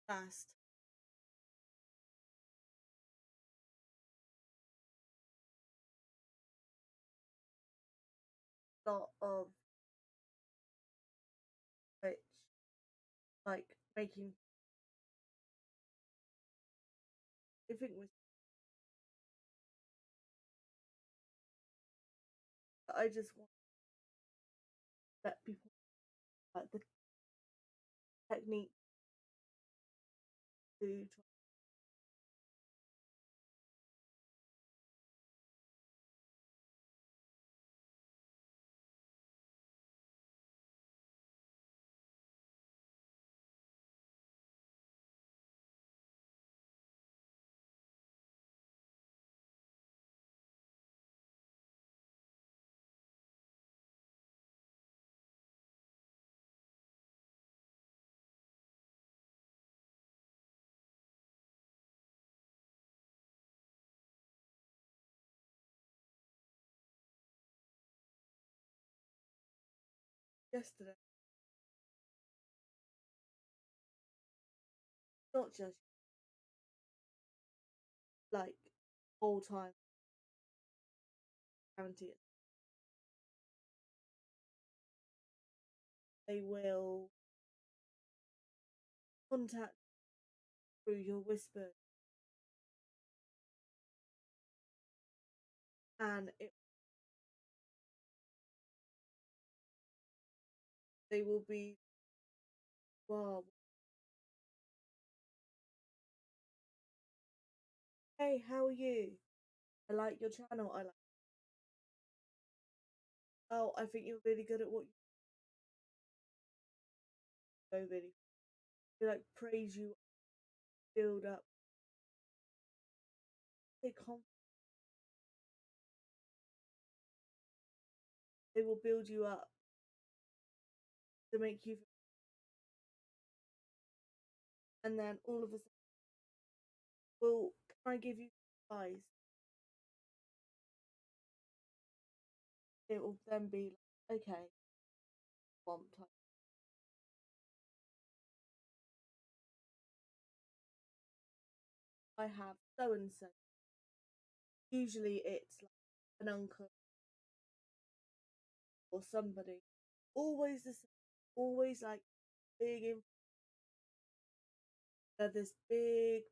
fast. Lot of which, like, making, if it was, I just want to let people like the technique to try. Yesterday, not just like all time guarantee it. They will contact through your whisper, and they will be, wow, hey, how are you? I like your channel. I like, oh, I think you're really good at what you do, really. They like praise you, build up. They can't, they will build you up to make you, and then all of a sudden, well, can I give you advice? It will then be like, okay, one time. I have so and so. Usually it's like an uncle or somebody. Always the same. Always like big in this big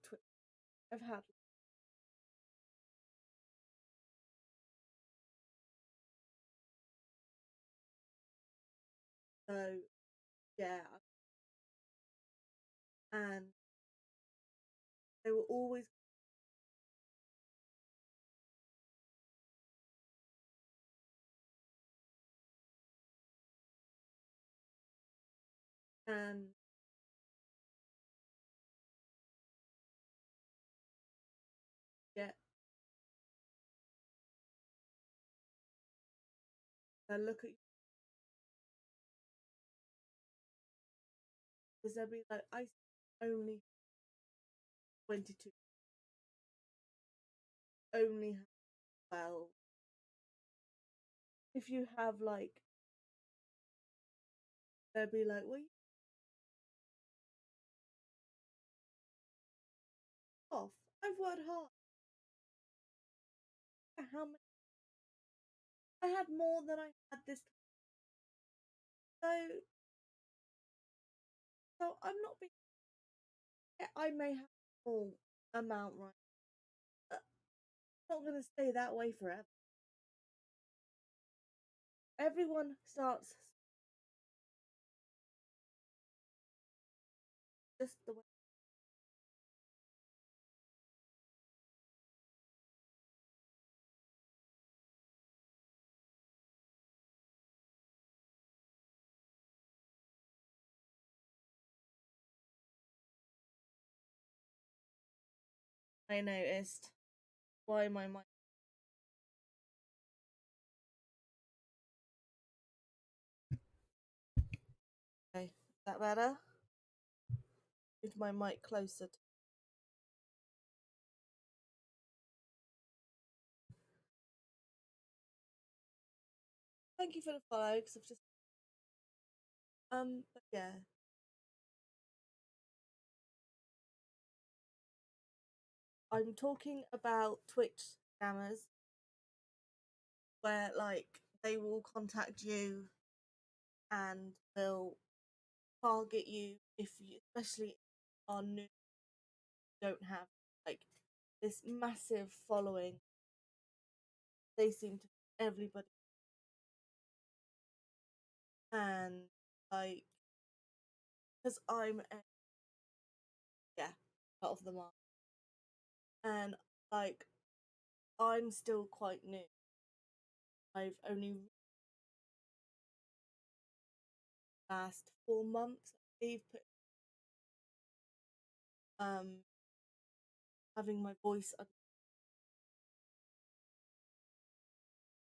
I've had, so yeah, and they were always, and yeah, they look at you because they'll be like, I only 22, only have 12. If you have like, they'll be like, well, you off. I've worked hard. How many? I had more than I had this time. So I'm not being. I may have a small amount, right? But it's not going to stay that way forever. Everyone starts just the way. I noticed why my mic. Okay, is that better? Move my mic closer. Thank you for the follow, because I've just but yeah, I'm talking about Twitch scammers where like they will contact you and they'll target you if you, especially on new, don't have like this massive following. They seem to everybody, and like because I'm a, yeah, a lot of them are, and like I'm still quite new. I've only last 4 months, I believe, put um having my voice,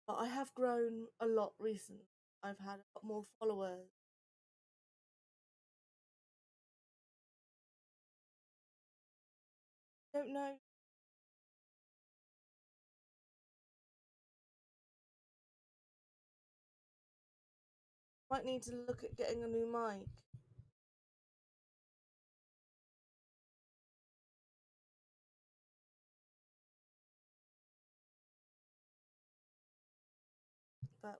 but I have grown a lot recently. I've had a lot more followers. Don't know. Might need to look at getting a new mic. But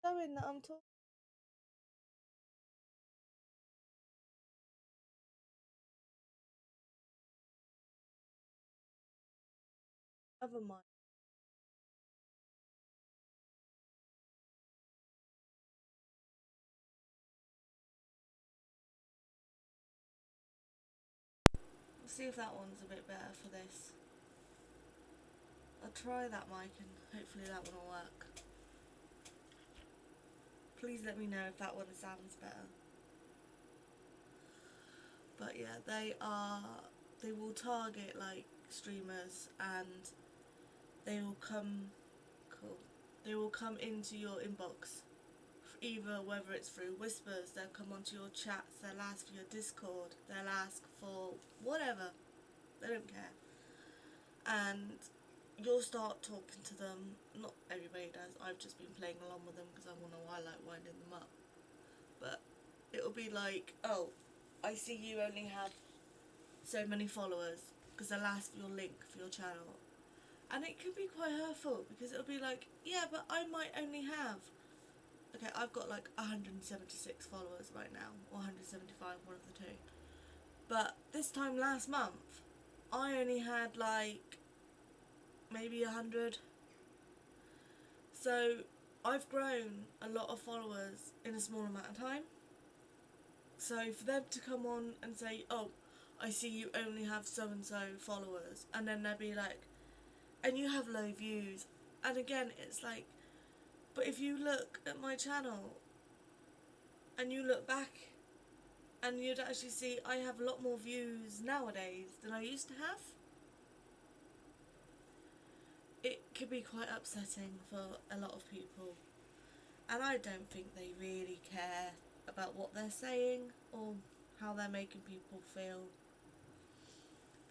showing that I'm talking. Never mind. We'll see if that one's a bit better for this. I'll try that mic and hopefully that one will work. Please let me know if that one sounds better. But yeah, they will target like streamers and they will come cool. They will come into your inbox. Either whether it's through whispers, they'll come onto your chats, they'll ask for your Discord, they'll ask for whatever. They don't care. And you'll start talking to them. Not everybody does. I've just been playing along with them because I want to like winding them up. But it'll be like, oh, I see you only have so many followers because they'll ask for your link for your channel. And it could be quite hurtful because it'll be like, yeah, but I might only have. Okay, I've got like 176 followers right now, or 175, one of the two. But this time last month, I only had like maybe 100. So I've grown a lot of followers in a small amount of time. So for them to come on and say, oh, I see you only have so and so followers, and then they'll be like, and you have low views. And again, it's like, but if you look at my channel and you look back, and you'd actually see I have a lot more views nowadays than I used to have. It could be quite upsetting for a lot of people. And I don't think they really care about what they're saying or how they're making people feel.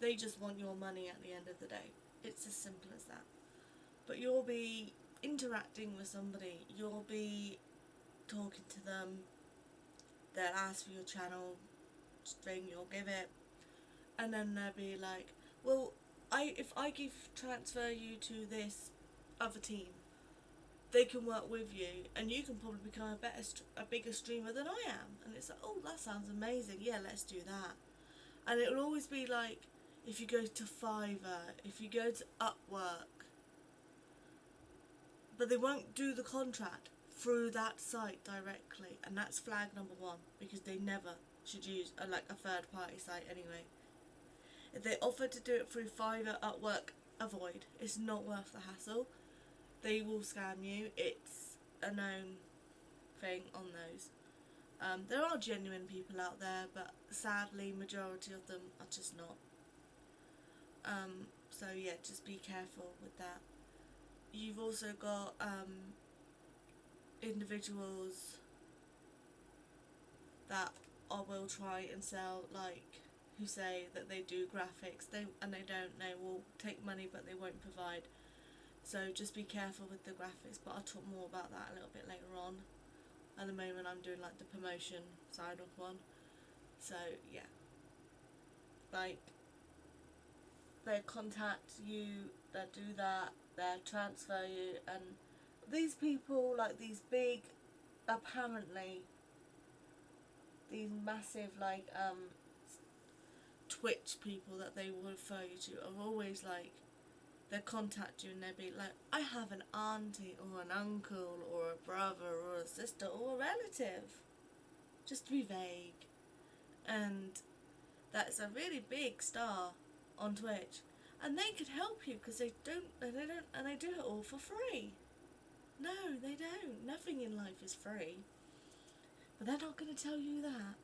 They just want your money at the end of the day. It's as simple as that. But you'll be interacting with somebody, you'll be talking to them, they'll ask for your channel string, you'll give it, and then they'll be like, well, if I transfer you to this other team, they can work with you and you can probably become a bigger streamer than I am. And it's like, oh, that sounds amazing, yeah, let's do that. And it'll always be like, if you go to Fiverr, if you go to Upwork, but they won't do the contract through that site directly, and that's flag number one, because they never should use a third party site anyway. If they offer to do it through Fiverr, Upwork, avoid. It's not worth the hassle. They will scam you. It's a known thing on those. There are genuine people out there, but sadly, majority of them are just not. So yeah, just be careful with that. You've also got individuals that I will try and sell, like, who say that they do graphics, and they don't. They will take money, but they won't provide. So just be careful with the graphics. But I'll talk more about that a little bit later on. At the moment, I'm doing like the promotion side of one. So yeah, like they contact you, they do that, they transfer you, and these people, like these big, apparently these massive like Twitch people that they will refer you to are always like, they contact you and they'll be like, I have an auntie or an uncle or a brother or a sister or a relative, just to be vague. And that's a really big star on Twitch, and they could help you because they don't, and they do it all for free. No, they don't. Nothing in life is free. But they're not going to tell you that.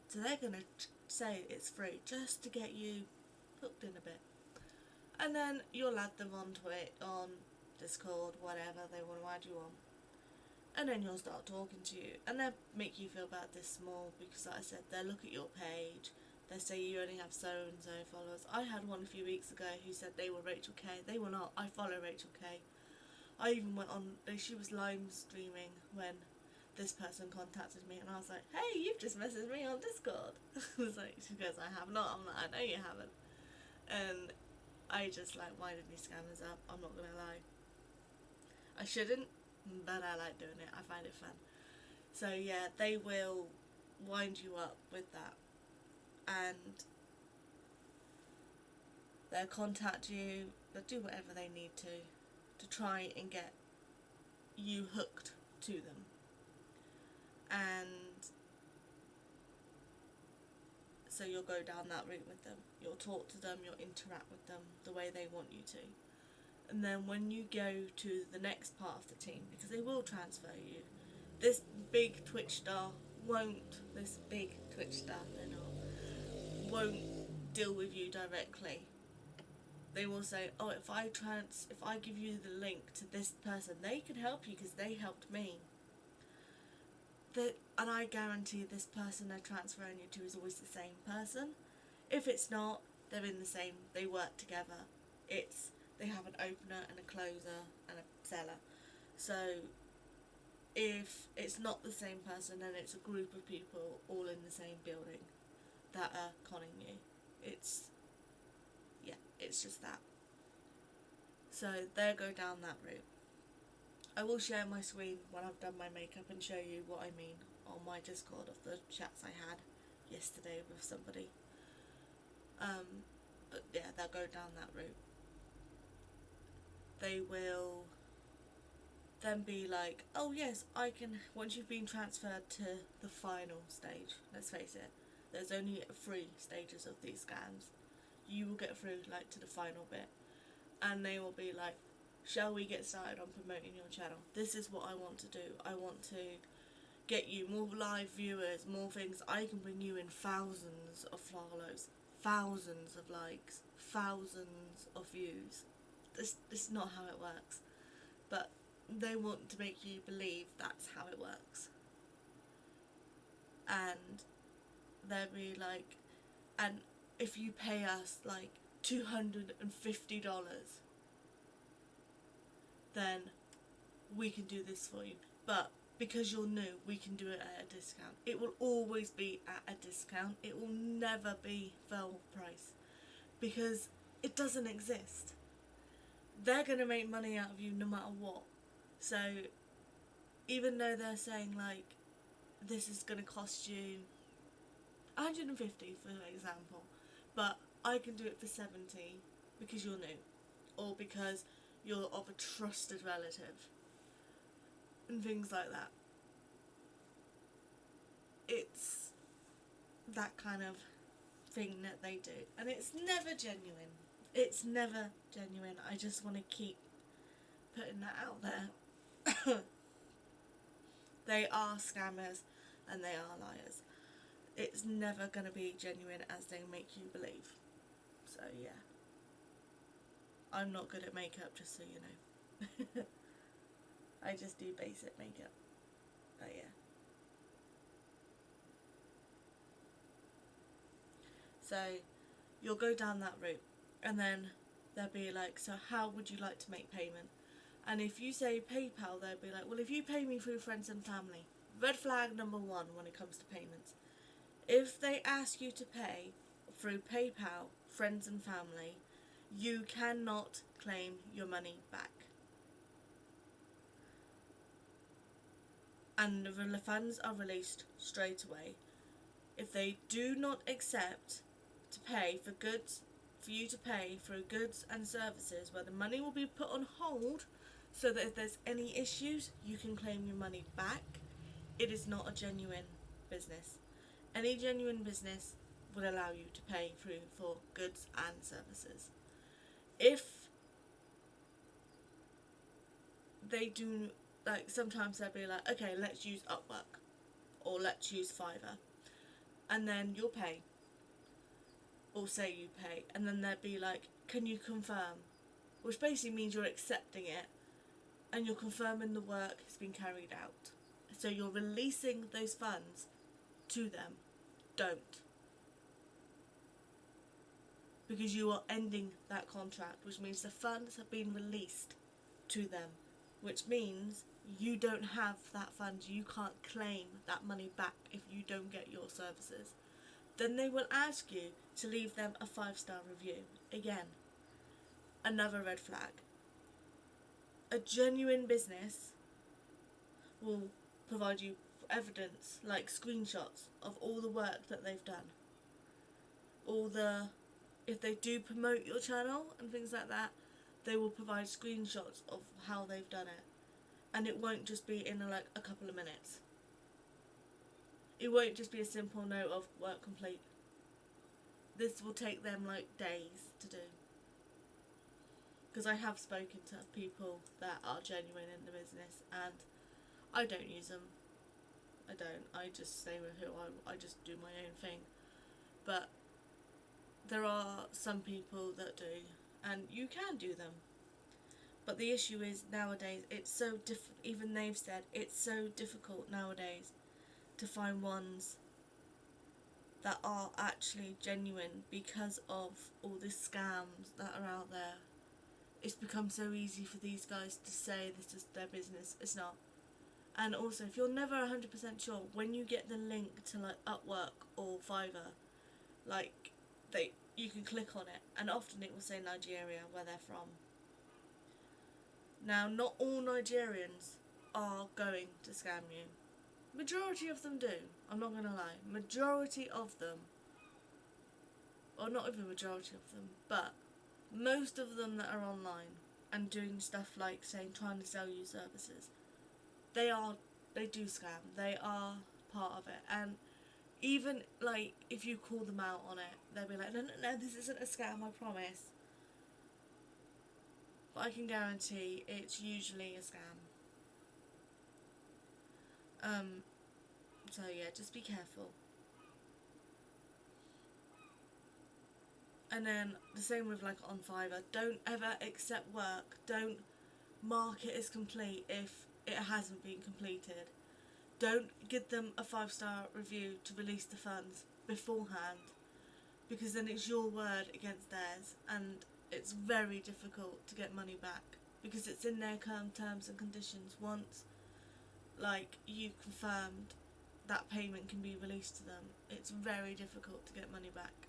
So they're going to say it's free just to get you hooked in a bit. And then you'll add them on Twitch, on Discord, whatever they want to add you on. And then you'll start talking to you. And they'll make you feel about this small because, like I said, they'll look at your page. They say you only have so and so followers. I had one a few weeks ago who said they were Rachel K. They were not. I follow Rachel K. I even went on, she was live streaming when this person contacted me, and I was like, hey, you've just messaged me on Discord. I was like, she goes, I have not. I'm like, I know you haven't. And I just like winded these scammers up, I'm not gonna lie. I shouldn't, but I like doing it. I find it fun. So yeah, they will wind you up with that, and they'll contact you, they'll do whatever they need to try and get you hooked to them. And so you'll go down that route with them. You'll talk to them, you'll interact with them the way they want you to. And then when you go to the next part of the team, because they will transfer you, this big Twitch star won't deal with you directly. They will say, oh, if I give you the link to this person, they can help you because they helped me. And I guarantee this person they're transferring you to is always the same person. If it's not, they're in the same, they work together. They have an opener and a closer and a seller. So if it's not the same person, then it's a group of people all in the same building that are conning you. It's just that. So they'll go down that route. I will share my screen when I've done my makeup and show you what I mean on my Discord of the chats I had yesterday with somebody. But yeah, they'll go down that route. They will then be like, oh yes, I can, once you've been transferred to the final stage, let's face it, there's only 3 stages of these scans. You will get through like to the final bit, and they will be like, shall we get started on promoting your channel? This is what I want to do. I want to get you more live viewers, more things. I can bring you in thousands of follows, thousands of likes, thousands of views. This is not how it works, but they want to make you believe that's how it works. And they'll be like, and if you pay us like $250, then we can do this for you. But because you're new, we can do it at a discount. It will always be at a discount. It will never be full price because it doesn't exist. They're going to make money out of you no matter what. So even though they're saying like, this is going to cost you $150 for example, but I can do it for $70 because you're new, or because you're of a trusted relative, and things like that. It's that kind of thing that they do, and it's never genuine. It's never genuine. I just want to keep putting that out there. They are scammers and they are liars. It's never going to be genuine as they make you believe. So yeah, I'm not good at makeup, just so you know. I just do basic makeup. But yeah. So you'll go down that route, and then they'll be like, so how would you like to make payment? And if you say PayPal, they'll be like, well, if you pay me through friends and family, red flag number one when it comes to payments. If they ask you to pay through PayPal, friends and family, you cannot claim your money back. And the funds are released straight away. If they do not accept to pay for goods, for you to pay through goods and services where the money will be put on hold so that if there's any issues, you can claim your money back, it is not a genuine business. Any genuine business would allow you to pay through for goods and services. If they do, like, sometimes they'll be like, okay, let's use Upwork or let's use Fiverr, and then you'll pay, or say you pay, and then they'll be like, can you confirm, which basically means you're accepting it and you're confirming the work has been carried out, so you're releasing those funds to them. Don't, because you are ending that contract, which means the funds have been released to them, which means you don't have that fund, you can't claim that money back if you don't get your services. Then they will ask you to leave them a 5-star review. Again, another red flag. A genuine business will provide you evidence, like screenshots of all the work that they've done. If they do promote your channel and things like that, they will provide screenshots of how they've done it. And it won't just be in a couple of minutes. It won't just be a simple note of work complete. This will take them days to do. Because I have spoken to people that are genuine in the business, and I don't use them. I don't. I just stay with who I just do my own thing. But there are some people that do, and you can do them. But the issue is nowadays it's so difficult. Even they've said it's so difficult nowadays to find ones that are actually genuine because of all the scams that are out there. It's become so easy for these guys to say this is their business. It's not. And also, if you're never 100% sure, when you get the link to Upwork or Fiverr, you can click on it, and often it will say Nigeria, where they're from. Now, not all Nigerians are going to scam you. Majority of them do. I'm not going to lie. Majority of them, or not even majority of them, but most of them that are online and doing stuff like trying to sell you services, they do scam. They are part of it. And even if you call them out on it, they'll be like, no, this isn't a scam, I promise. But I can guarantee it's usually a scam. So yeah, just be careful. And then the same with on Fiverr. Don't ever accept work. Don't mark it as complete if it hasn't been completed. Don't give them a 5-star review to release the funds beforehand, because then it's your word against theirs, and it's very difficult to get money back because it's in their terms and conditions. Once you confirmed that payment can be released to them, it's very difficult to get money back.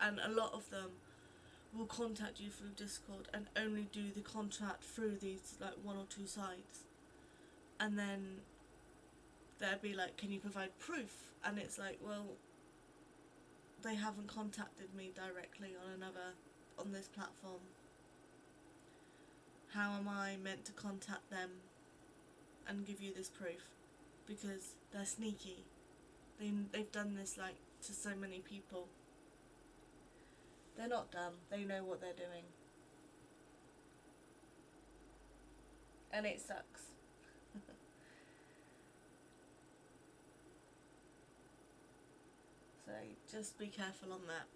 And a lot of them will contact you through Discord and only do the contract through these 1 or 2 sites, and then they'll be like, can you provide proof? And it's well, they haven't contacted me directly on this platform. How am I meant to contact them and give you this proof? Because they're sneaky. They've done this to so many people. They're not dumb. They know what they're doing. And it sucks. So just be careful on that.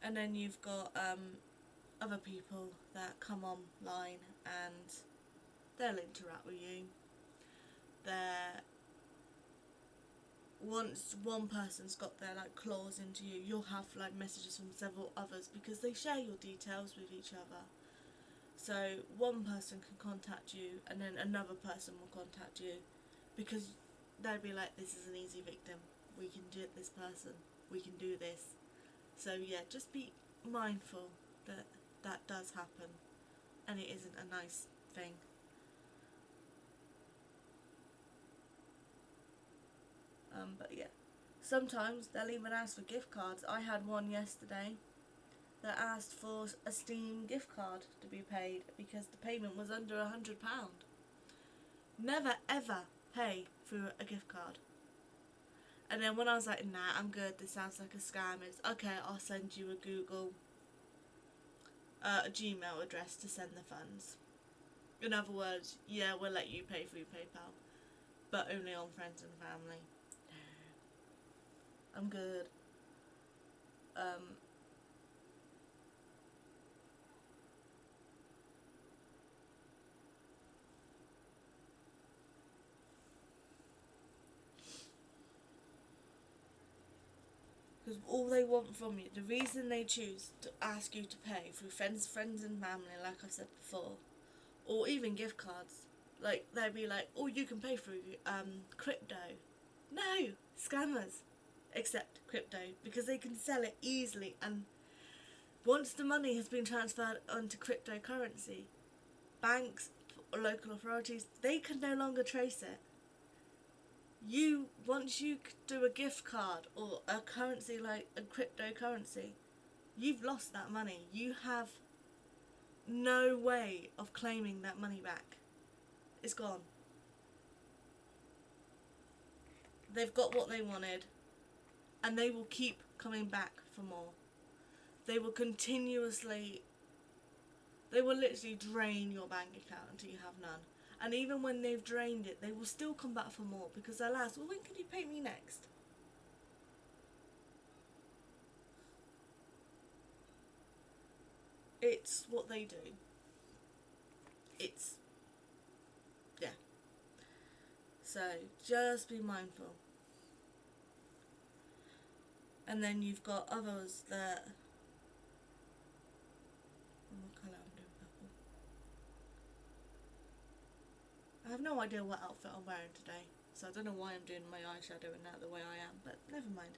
And then you've got other people that come online and they'll interact with you. Once one person's got their claws into you, you'll have messages from several others because they share your details with each other. So one person can contact you and then another person will contact you, because they'll be like, this is an easy victim, we can do it, this person, we can do this. So yeah, just be mindful that that does happen and it isn't a nice thing. But yeah, sometimes they'll even ask for gift cards. I had one yesterday that asked for a Steam gift card to be paid because the payment was under £100. Never ever pay through a gift card. And then when I was like, nah, I'm good, this sounds like a scam, it's okay, I'll send you a Google, a Gmail address to send the funds. In other words, yeah, we'll let you pay through PayPal, but only on friends and family. I'm good. Because all they want from you, the reason they choose to ask you to pay through friends and family, like I've said before, or even gift cards, like they'll be like, oh, you can pay through crypto. No, scammers accept crypto because they can sell it easily, and once the money has been transferred onto cryptocurrency, banks or local authorities, they can no longer trace it. Once you do a gift card or a currency like a cryptocurrency, you've lost that money. You have no way of claiming that money back. It's gone. They've got what they wanted, and they will keep coming back for more. They will literally drain your bank account until you have none. And even when they've drained it, they will still come back for more, because they'll ask, well, when can you pay me next? It's what they do. Yeah. So just be mindful. And then you've got others that, what colour I'm doing, purple. I have no idea what outfit I'm wearing today, so I don't know why I'm doing my eyeshadow and that the way I am, but never mind.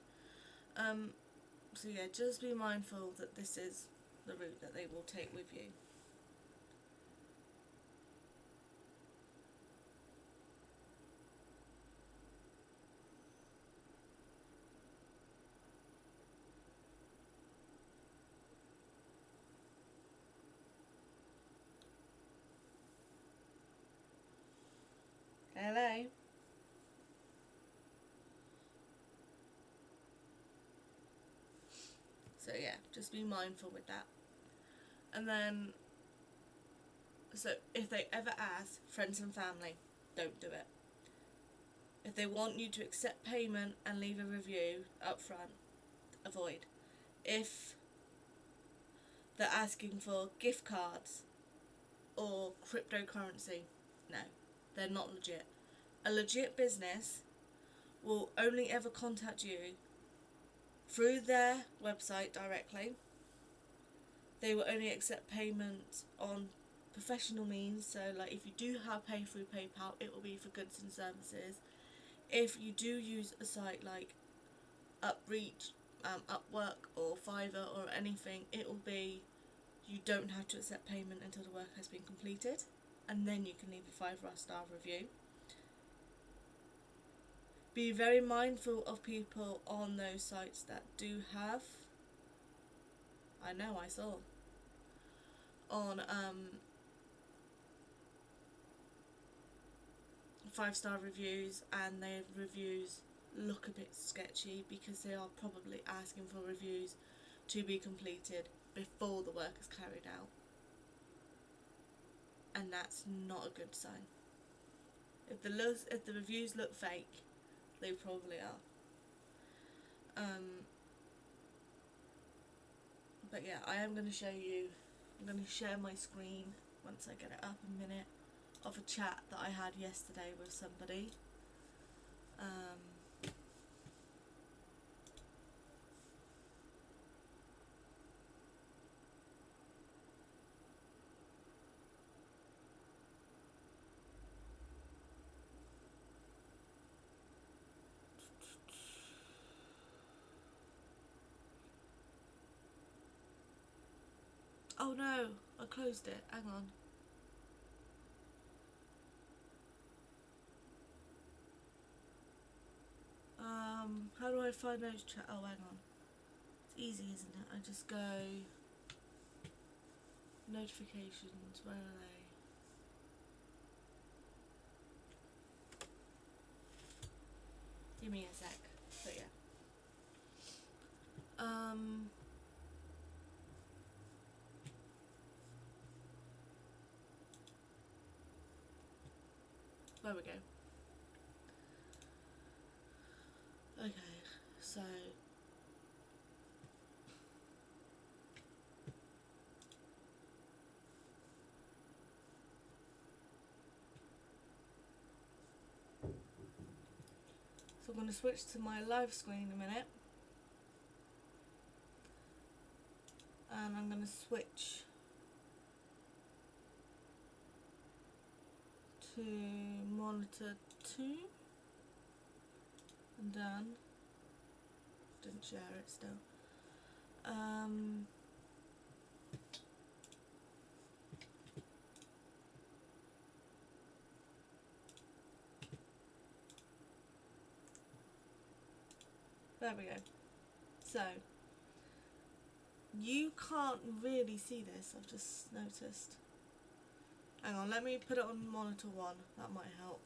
So yeah, just be mindful that this is the route that they will take with you. Hello? So yeah, just be mindful with that. And then, so if they ever ask friends and family, don't do it. If they want you to accept payment and leave a review up front, avoid. If they're asking for gift cards or cryptocurrency, no, they're not legit. A legit business will only ever contact you through their website directly. They will only accept payment on professional means, so like if you do have pay through PayPal, it will be for goods and services. If you do use a site like Upreach, Upwork or Fiverr or anything, it will be, you don't have to accept payment until the work has been completed, and then you can leave a 5-star review. Be very mindful of people on those sites that do have, I know I saw on 5-star reviews, and their reviews look a bit sketchy because they are probably asking for reviews to be completed before the work is carried out, and that's not a good sign. If the reviews look fake, they probably are. But yeah, I am going to show you, I'm going to share my screen once I get it up in a minute, of a chat that I had yesterday with somebody. Oh no, I closed it. Hang on. How do I find those chat? Oh, hang on. It's easy, isn't it? I just go notifications. Where are they? Give me a sec. But yeah. There we go. Okay, so I'm going to switch to my live screen in a minute, and I'm going to switch to monitor 2, and done. Didn't share it still. There we go. So you can't really see this, I've just noticed. Hang on, let me put it on monitor 1, that might help.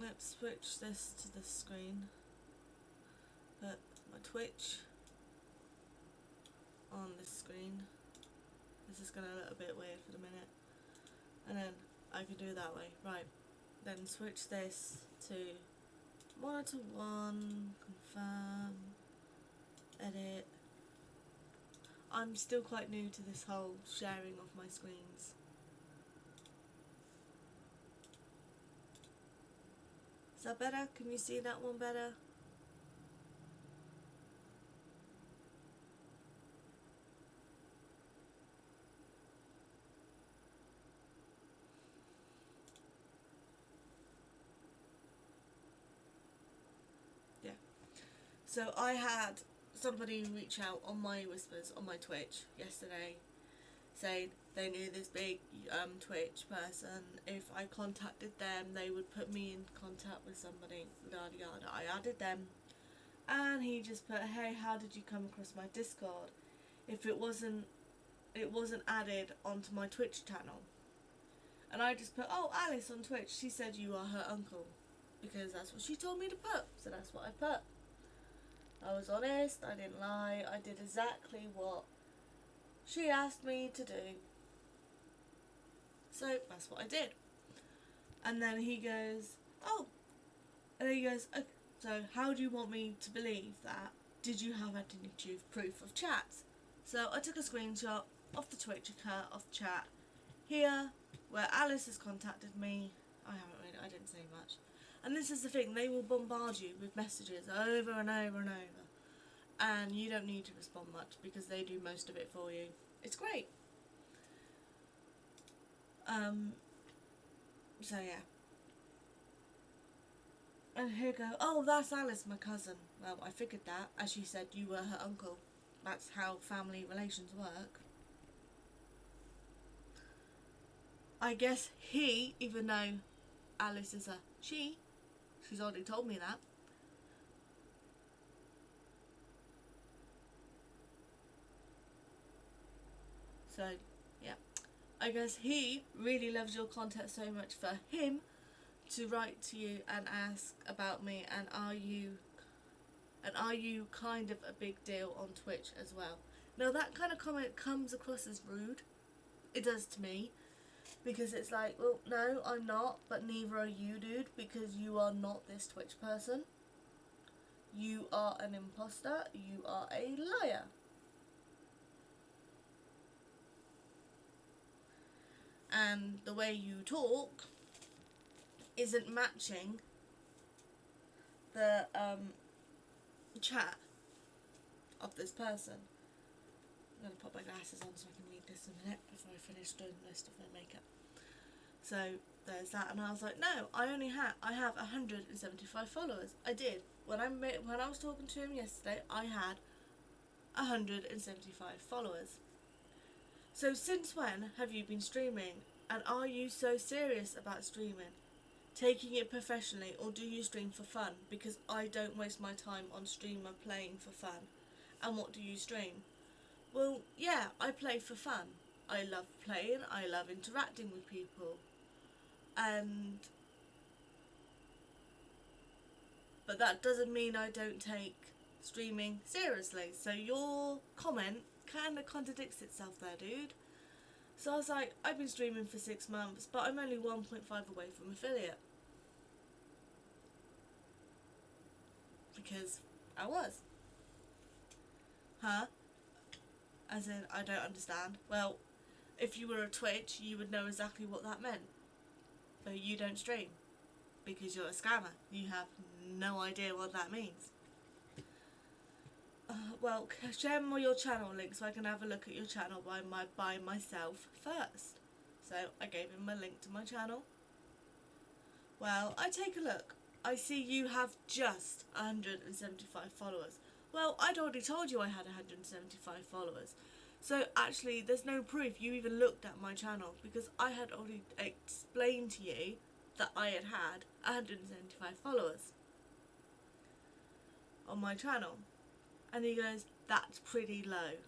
Let's switch this to this screen. Put my Twitch on this screen. This is going to look a bit weird for the minute. And then I can do it that way. Right. Then switch this to monitor 1, confirm, edit. I'm still quite new to this whole sharing of my screens. Is that better? Can you see that one better? Yeah. So I had somebody reach out on my Whispers on my Twitch yesterday saying they knew this big Twitch person. If I contacted them, they would put me in contact with somebody, yada yada. I added them, and he just put, hey, how did you come across my Discord? If it wasn't added onto my Twitch channel. And I just put, oh, Alice on Twitch, she said you are her uncle, because that's what she told me to put, so that's what I put. I was honest, I didn't lie, I did exactly what she asked me to do. So that's what I did. And then he goes, oh. And then he goes, okay, so how do you want me to believe that? Did you have any proof of chats? So I took a screenshot of the Twitch account, of the chat here, where Alice has contacted me. I didn't say much. And this is the thing, they will bombard you with messages over and over and over. And you don't need to respond much because they do most of it for you. It's great. So yeah. And he'll go, oh, that's Alice, my cousin. Well, I figured that, as she said, you were her uncle. That's how family relations work. I guess he, even though Alice is a she, she's already told me that. So, yeah. I guess he really loves your content so much for him to write to you and ask about me, and are you kind of a big deal on Twitch as well? Now that kind of comment comes across as rude. It does to me. Because it's like, well, no, I'm not, but neither are you, dude, because you are not this Twitch person. You are an imposter. You are a liar. And the way you talk isn't matching the chat of this person. I'm going to put my glasses on so I can read this in a minute before I finish doing the rest of my makeup. So, there's that. And I was like, no, I have 175 followers. I did. When I was talking to him yesterday, I had 175 followers. So since when have you been streaming? And are you so serious about streaming? Taking it professionally, or do you stream for fun? Because I don't waste my time on streamer playing for fun. And what do you stream? Well, yeah, I play for fun. I love playing, I love interacting with people. But that doesn't mean I don't take streaming seriously. So your comment kind of contradicts itself there, dude. So I was like, I've been streaming for 6 months, but I'm only 1.5 away from affiliate. Because I was. Huh? As in, I don't understand. Well, if you were a Twitch, you would know exactly what that meant. But you don't stream. Because you're a scammer. You have no idea what that means. Well, share your channel link so I can have a look at your channel by myself first. So I gave him a link to my channel. Well, I take a look. I see you have just 175 followers. Well, I'd already told you I had 175 followers. So actually, there's no proof you even looked at my channel, because I had already explained to you that I had 175 followers on my channel. And he goes, that's pretty low.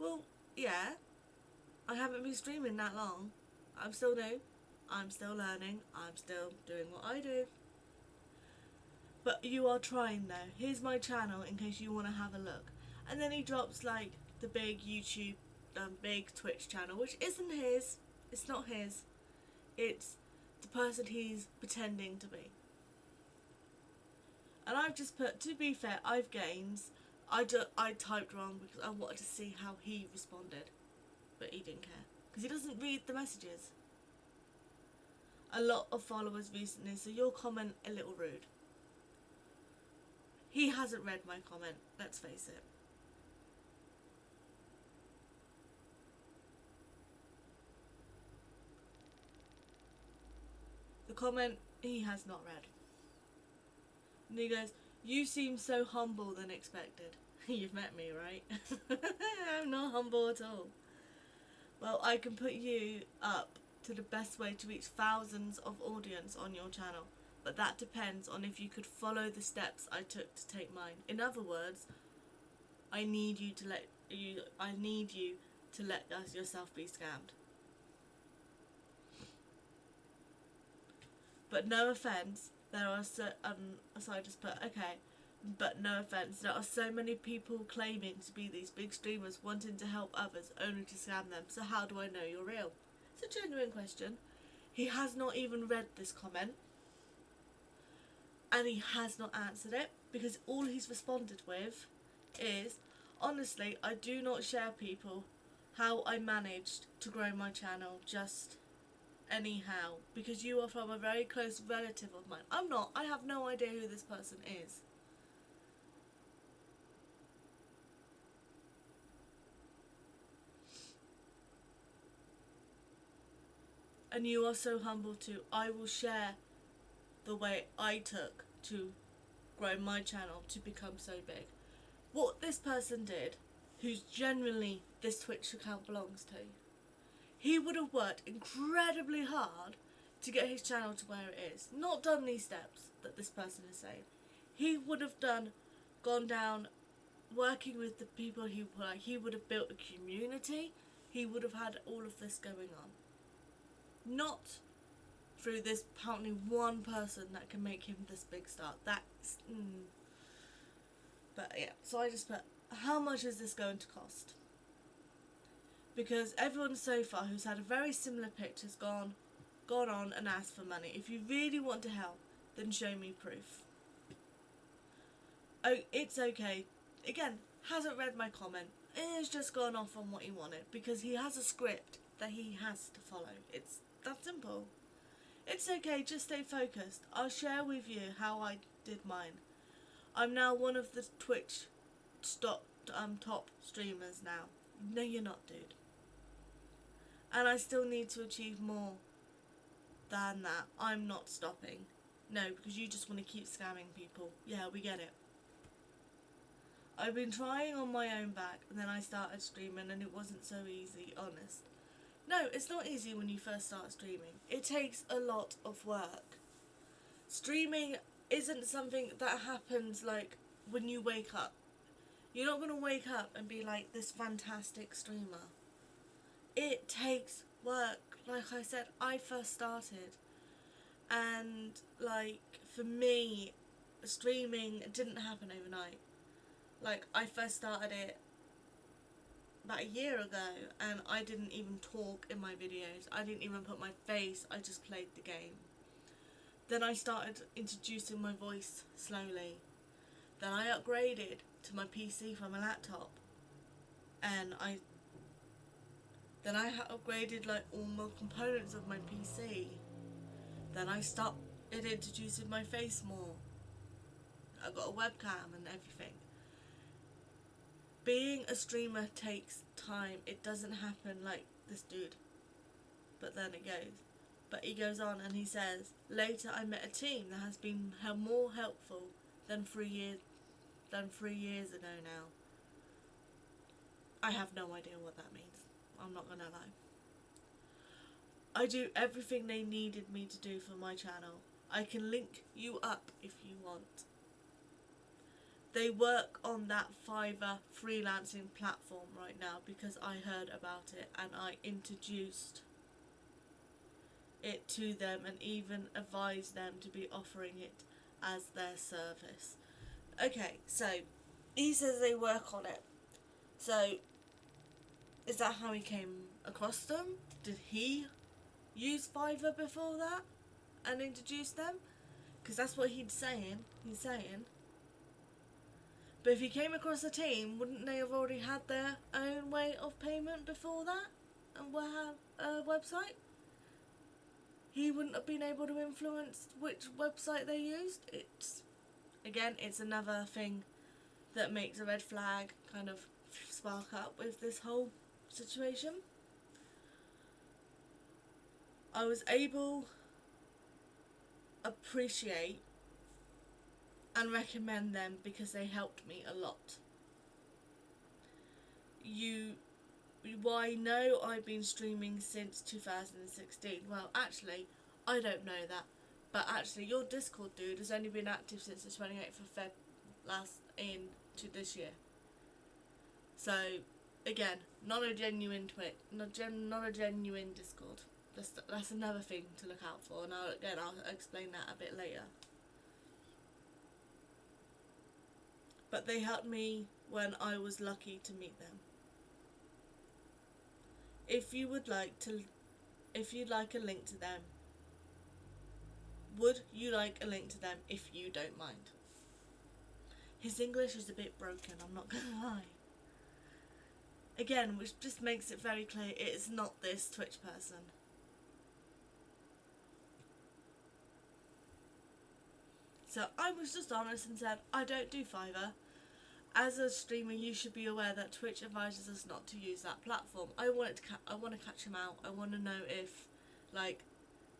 Well, yeah, I haven't been streaming that long. I'm still new. I'm still learning. I'm still doing what I do. But you are trying though. Here's my channel in case you want to have a look. And then he drops like the big YouTube, big Twitch channel, which isn't his. It's not his. It's the person he's pretending to be. And I've just put, to be fair, I've gains. I typed wrong because I wanted to see how he responded. But he didn't care. Because he doesn't read the messages. A lot of followers recently, so your comment a little rude. He hasn't read my comment, let's face it. The comment he has not read. And he goes, you seem so humble than expected. You've met me, right? I'm not humble at all. Well, I can put you up to the best way to reach thousands of audience on your channel. But that depends on if you could follow the steps I took to take mine. In other words, I need you to let yourself be scammed. But no offense, there are so I just put okay. But no offense, there are so many people claiming to be these big streamers wanting to help others only to scam them. So how do I know you're real? It's a genuine question. He has not even read this comment. And he has not answered it, because all he's responded with is, honestly, I do not share people how I managed to grow my channel just anyhow, because you are from a very close relative of mine. I'm not. I have no idea who this person is. And you are so humble too. I will share the way I took to grow my channel to become so big. What this person did, who's genuinely this Twitch account belongs to, he would have worked incredibly hard to get his channel to where it is. Not done these steps that this person is saying. He would have gone down working with the people he like. He would have built a community. He would have had all of this going on. Not through this apparently one person that can make him this big star. That's But yeah, so I just put, how much is this going to cost? Because everyone so far who's had a very similar pitch has gone on and asked for money. If you really want to help, then show me proof. Oh, it's okay. Again, hasn't read my comment. It's just gone off on what he wanted, because he has a script that he has to follow. It's that simple. It's okay, just stay focused. I'll share with you how I did mine. I'm now one of the Twitch top streamers now. No, you're not, dude. And I still need to achieve more. than that. I'm not stopping. No, because you just want to keep scamming people. Yeah, we get it. I've been trying on my own back, and then I started streaming, and it wasn't so easy, honest. No, it's not easy when you first start streaming. It takes a lot of work. Streaming isn't something that happens like when you wake up. You're not going to wake up and be like this fantastic streamer. It takes work. Like I said, I first started, and like for me, streaming didn't happen overnight. Like, I first started it about a year ago, and I didn't even talk in my videos. I didn't even put my face, I just played the game. Then I started introducing my voice slowly. Then I upgraded to my PC from a laptop, and then I upgraded like all my components of my PC. Then I started introducing my face more. I got a webcam and everything. Being a streamer takes time. It doesn't happen like this dude. But then it goes. But he goes on and he says, later I met a team that has been more helpful than 3 years ago now. I have no idea what that means. I'm not gonna lie. I do everything they needed me to do for my channel. I can link you up if you want. They work on that Fiverr freelancing platform right now because I heard about it and I introduced it to them and even advised them to be offering it as their service. Okay, so he says they work on it. So is that how he came across them? Did he use Fiverr before that and introduce them? Because that's what he's saying. But if he came across a team, wouldn't they have already had their own way of payment before that and would have a website? He wouldn't have been able to influence which website they used. It's another thing that makes a red flag kind of spark up with this whole situation. I was able to appreciate and recommend them because they helped me a lot. Why know I've been streaming since 2016? Well, actually, I don't know that. But actually, your Discord dude has only been active since the 28th of Feb to this year. So, again, not a genuine not a genuine Discord. That's another thing to look out for. Now, again, I'll explain that a bit later. But they helped me when I was lucky to meet them. If you'd like a link to them, would you like a link to them if you don't mind? His English is a bit broken, I'm not gonna lie. Again, which just makes it very clear it is not this Twitch person. So I was just honest and said, I don't do Fiverr. As a streamer, you should be aware that Twitch advises us not to use that platform. I want to catch them out. I want to know if, like,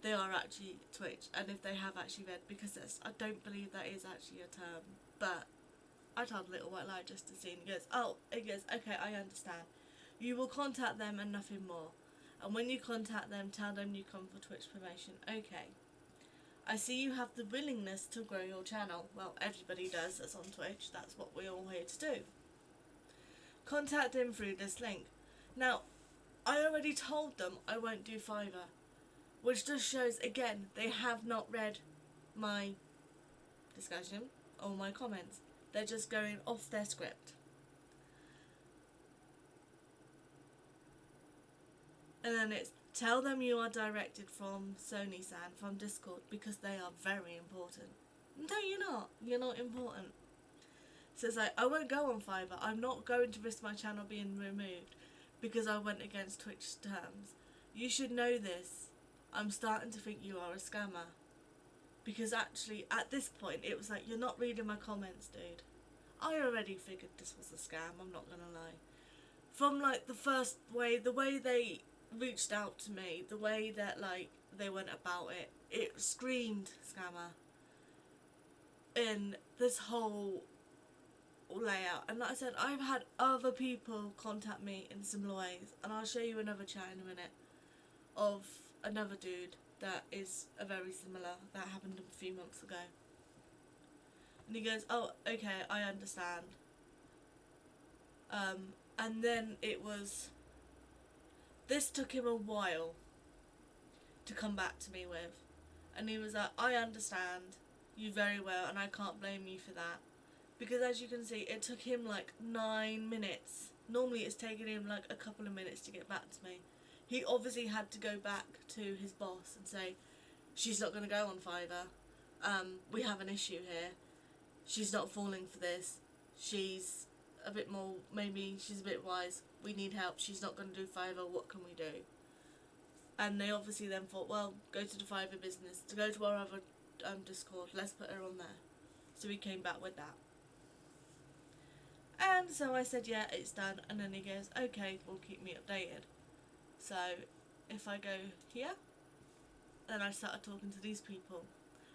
they are actually Twitch and if they have actually read, because I don't believe that is actually a term. But I told Little White Lie just to see, and he goes, okay, I understand. You will contact them and nothing more. And when you contact them, tell them you come for Twitch promotion. Okay. I see you have the willingness to grow your channel. Well, everybody does that's on Twitch. That's what we're all here to do. Contact him through this link. Now, I already told them I won't do Fiverr, which just shows, again, they have not read my discussion or my comments. They're just going off their script. And then it's, tell them you are directed from Sony-san, from Discord, because they are very important. No, you're not. You're not important. So it's like, I won't go on Fiverr. I'm not going to risk my channel being removed because I went against Twitch's terms. You should know this. I'm starting to think you are a scammer. Because actually, at this point, it was like, you're not reading my comments, dude. I already figured this was a scam, I'm not gonna lie. From like the way they reached out to me, the way that like they went about it. It screamed scammer in this whole layout. And like I said, I've had other people contact me in similar ways, and I'll show you another chat in a minute of another dude that is a very similar, that happened a few months ago. And he goes, oh, okay, I understand. And then this took him a while to come back to me with. And he was like, I understand you very well, and I can't blame you for that. Because as you can see, it took him like 9 minutes. Normally it's taken him like a couple of minutes to get back to me. He obviously had to go back to his boss and say, she's not going to go on Fiverr. We have an issue here. She's not falling for this. She's a bit more, maybe she's a bit wise. We need help. She's not going to do Fiverr. What can we do? And they obviously then thought, well, go to the Fiverr business, to go to our other Discord. Let's put her on there. So he came back with that. And so I said, yeah, it's done. And then he goes, okay, well, keep me updated. So if I go here, then I started talking to these people.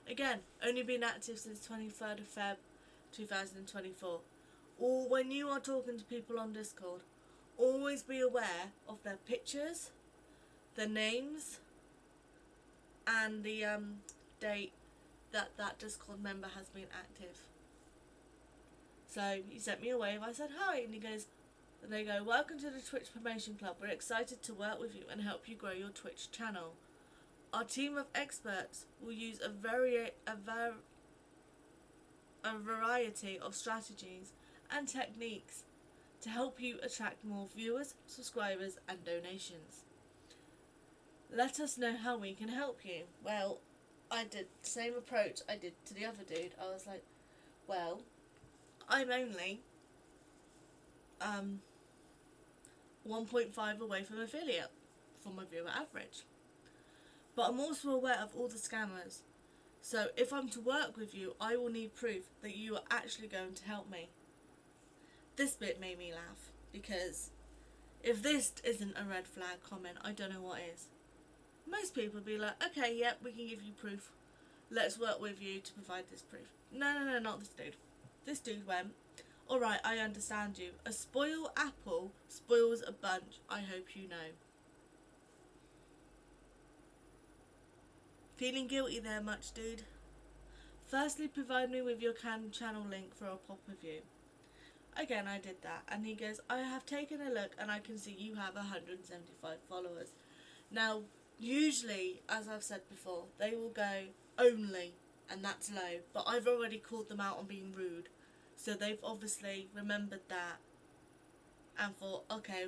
Again, only been active since 23rd of Feb 2024. Or when you are talking to people on Discord, always be aware of their pictures, their names, and the date that Discord member has been active. So he sent me a wave. I said hi, and he goes, and they go, welcome to the Twitch Promotion Club. We're excited to work with you and help you grow your Twitch channel. Our team of experts will use a variety of strategies and techniques to help you attract more viewers, subscribers, and donations. Let us know how we can help you. Well, I did the same approach I did to the other dude. I was like, well, I'm only 1.5 away from affiliate for my viewer average. But I'm also aware of all the scammers. So if I'm to work with you, I will need proof that you are actually going to help me. This bit made me laugh, because if this isn't a red flag comment, I don't know what is. Most people would be like, okay, yep, we can give you proof. Let's work with you to provide this proof. No, not this dude. This dude went, alright, I understand you. A spoiled apple spoils a bunch, I hope you know. Feeling guilty there much, dude? Firstly, provide me with your channel link for a pop review. Again, I did that, and he goes, I have taken a look and I can see you have 175 followers. Now, usually, as I've said before, they will go only, and that's low, but I've already called them out on being rude, so they've obviously remembered that and thought, okay,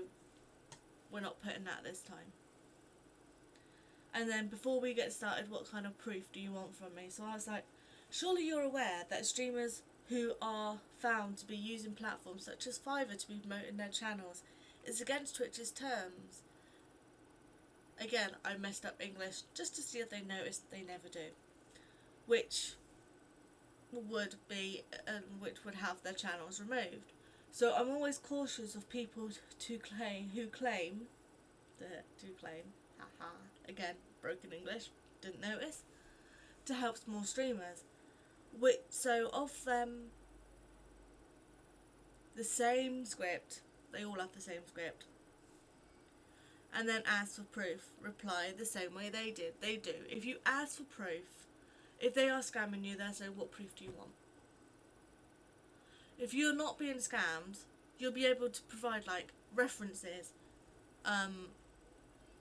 we're not putting that this time. And then before we get started, what kind of proof do you want from me? So I was like, surely you're aware that streamers who are found to be using platforms such as Fiverr to be promoting their channels is against Twitch's terms. Again, I messed up English just to see if they noticed. They never do. Which would have their channels removed. So I'm always cautious of people who claim, haha, again, broken English, didn't notice, to help small streamers. So of them, the same script, they all have the same script. And then ask for proof, reply the same way they did. They do. If you ask for proof, if they are scamming you, they'll say, what proof do you want? If you're not being scammed, you'll be able to provide like references,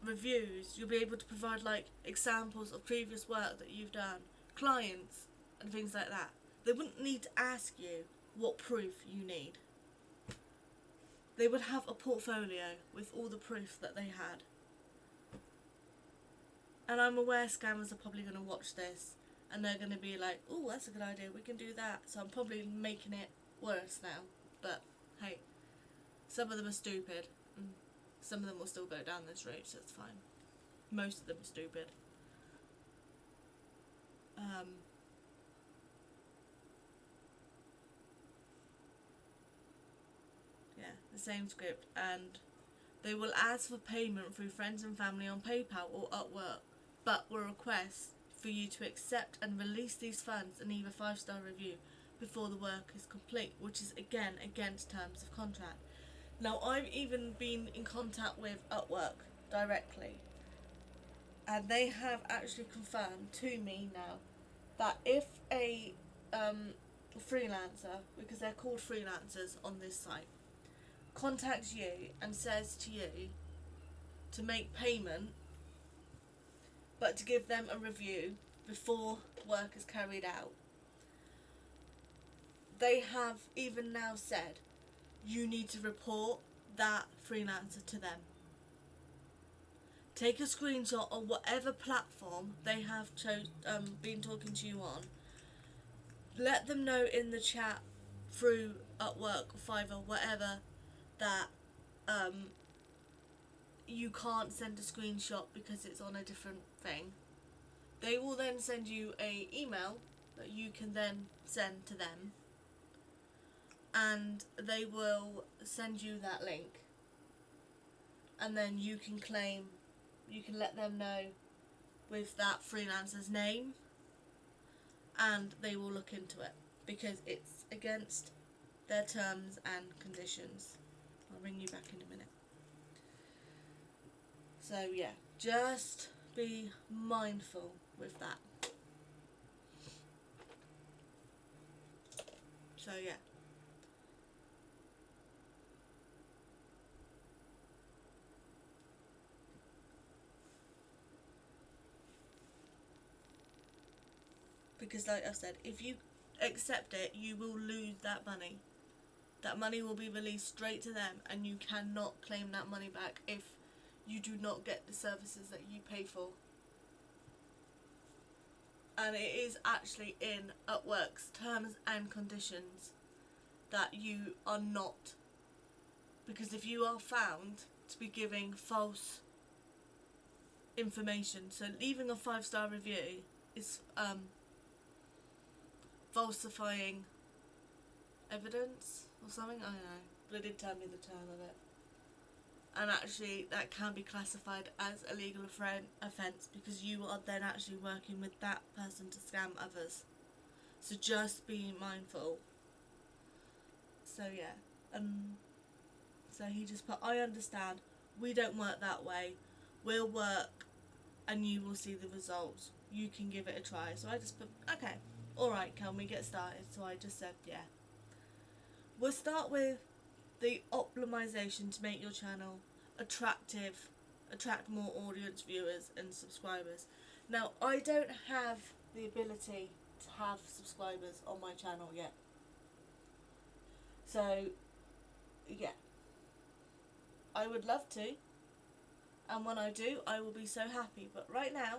reviews. You'll be able to provide like examples of previous work that you've done, clients, and things like that. They wouldn't need to ask you what proof you need. They would have a portfolio with all the proof that they had. And I'm aware scammers are probably going to watch this and they're going to be like, oh, that's a good idea, we can do that. So I'm probably making it worse now. But hey, some of them are stupid. And some of them will still go down this route, so it's fine. Most of them are stupid. Yeah, the same script, and they will ask for payment through friends and family on PayPal or Upwork. but will request for you to accept and release these funds and leave a 5-star review before the work is complete, which is again against terms of contract. Now, I've even been in contact with Upwork directly, and they have actually confirmed to me now that if a freelancer, because they're called freelancers on this site, contacts you and says to you to make payment but to give them a review before work is carried out, they have even now said you need to report that freelancer to them. Take a screenshot of whatever platform they have been talking to you on. Let them know in the chat through Upwork, Fiverr, whatever, that you can't send a screenshot because it's on a different thing. They will then send you a email that you can then send to them, and they will send you that link, and then you can claim, you can let them know with that freelancer's name, and they will look into it because it's against their terms and conditions. I'll ring you back in a minute. So yeah, just be mindful with that. So yeah. Because like I said, if you accept it, you will lose that money. That money will be released straight to them, and you cannot claim that money back if you do not get the services that you pay for. And it is actually in Upwork's terms and conditions that you are not. Because if you are found to be giving false information, so leaving a 5-star review is falsifying evidence or something, I don't know, but it did tell me the term of it. And actually that can be classified as a legal offence because you are then actually working with that person to scam others. So just be mindful. So yeah, so he just put, I understand, we don't work that way, we'll work and you will see the results, you can give it a try. So I just put, okay, alright, can we get started? So I just said yeah. We'll start with the optimization to make your channel attractive, attract more audience, viewers and subscribers. Now, I don't have the ability to have subscribers on my channel yet. So, yeah. I would love to. And when I do, I will be so happy. But right now,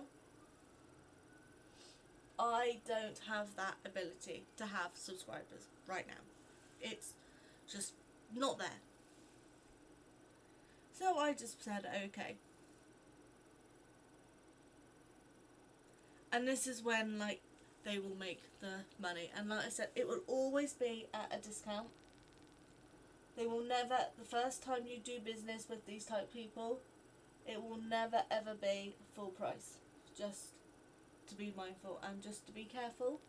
I don't have that ability to have subscribers right now. It's just not there. So I just said okay. And this is when, like, they will make the money. And like I said, it will always be at a discount. They will never, the first time you do business with these type of people, it will never ever be full price. Just to be mindful and just to be careful.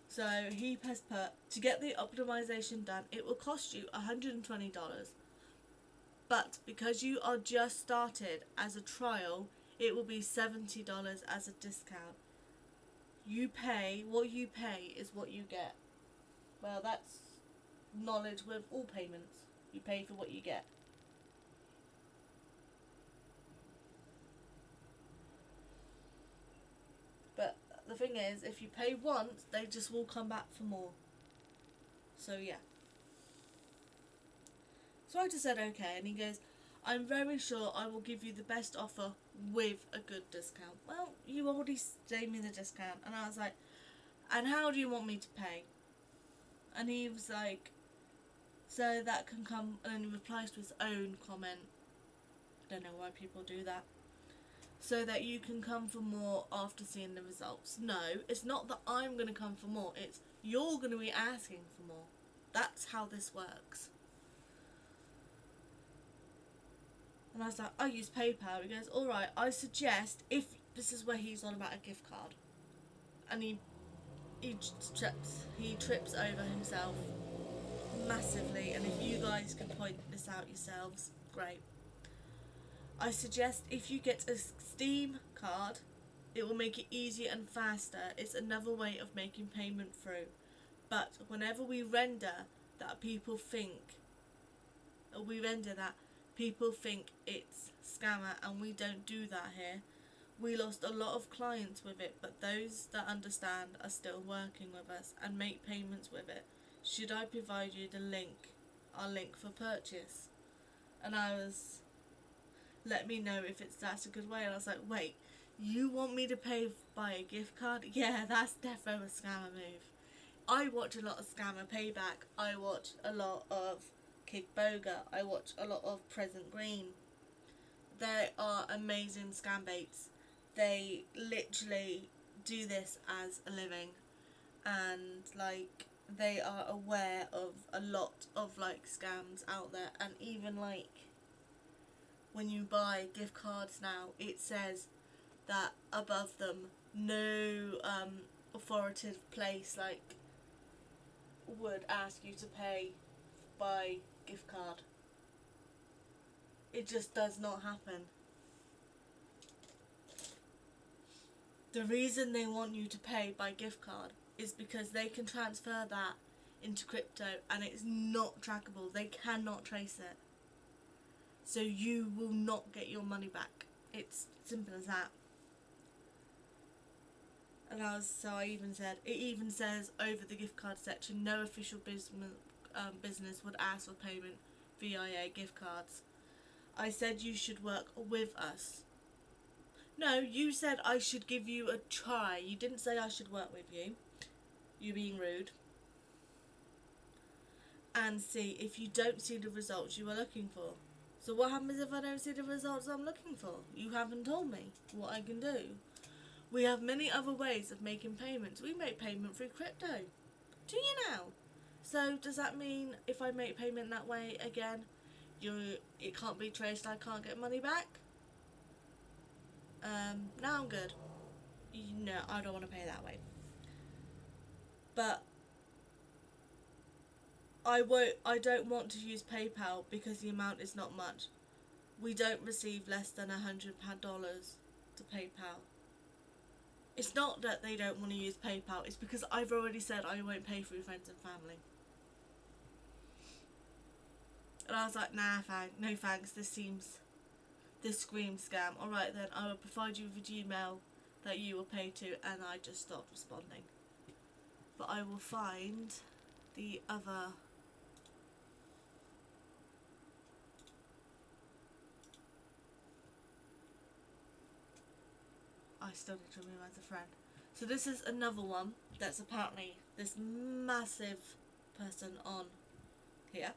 So he has put, to get the optimization done, it will cost you $120. But because you are just started as a trial, it will be $70 as a discount. You pay, what you pay is what you get. Well, that's knowledge with all payments. You pay for what you get. But the thing is, if you pay once, they just will come back for more. So yeah. So I just said okay, and he goes, I'm very sure I will give you the best offer with a good discount. Well, you already gave me the discount. And I was like, and how do you want me to pay? And he was like, so that can come, and then he replies to his own comment. I don't know why people do that. So that you can come for more after seeing the results. No, it's not that I'm going to come for more. It's you're going to be asking for more. That's how this works. And I was like, I use PayPal. He goes, alright, I suggest, if this is where he's on about a gift card. And he trips over himself massively, and if you guys can point this out yourselves, great. I suggest if you get a Steam card, it will make it easier and faster. It's another way of making payment through. But whenever we render that, people think it's scammer, and we don't do that here. We lost a lot of clients with it, but those that understand are still working with us and make payments with it. Should I provide you our link for purchase? And let me know if that's a good way. And I was like, wait, you want me to pay by a gift card? Yeah, that's defo a scammer move. I watch a lot of Scammer Payback. I watch a lot of Kickboga. I watch a lot of Present Green. They are amazing scam baits. They literally do this as a living, and like they are aware of a lot of like scams out there. And even like when you buy gift cards now, it says that above them, no authoritative place like would ask you to pay by gift card. It just does not happen. The reason they want you to pay by gift card is because they can transfer that into crypto and it's not trackable. They cannot trace it. So you will not get your money back. It's simple as that. And I even said, it even says over the gift card section, no official business would ask for payment via gift cards. I said you should work with us. No, you said I should give you a try. You didn't say I should work with you. You're being rude. And see if you don't see the results you are looking for. So what happens if I don't see the results I'm looking for? You haven't told me what I can do. We have many other ways of making payments. We make payment through crypto. Do you now? So does that mean if I make payment that way again, it can't be traced, I can't get money back? Now I'm good. No, I don't want to pay that way. But I don't want to use PayPal because the amount is not much. We don't receive less than $100 to PayPal. It's not that they don't want to use PayPal, it's because I've already said I won't pay through friends and family. And I was like, nah, no thanks, this screams scam. Alright then, I will provide you with a Gmail that you will pay to, and I just stopped responding. But I will find the other... I still need to remove as a friend. So this is another one that's apparently this massive person on here.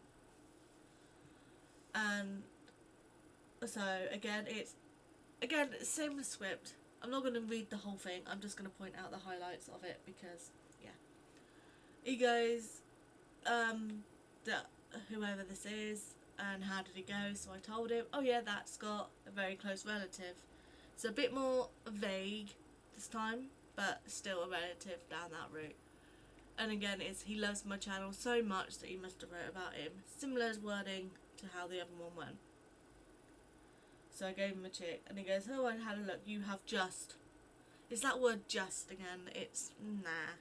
And so again, it's same script. I'm not going to read the whole thing. I'm just going to point out the highlights of it because, yeah. He goes, that whoever this is, and how did it go? So I told him, oh yeah, that's got a very close relative. It's a bit more vague this time, but still a relative down that route. And again, he loves my channel so much that he must have wrote about him. Similar wording to how the other one went. So I gave him a check, and he goes, oh, I had a look, you have just. It's that word just again, it's nah.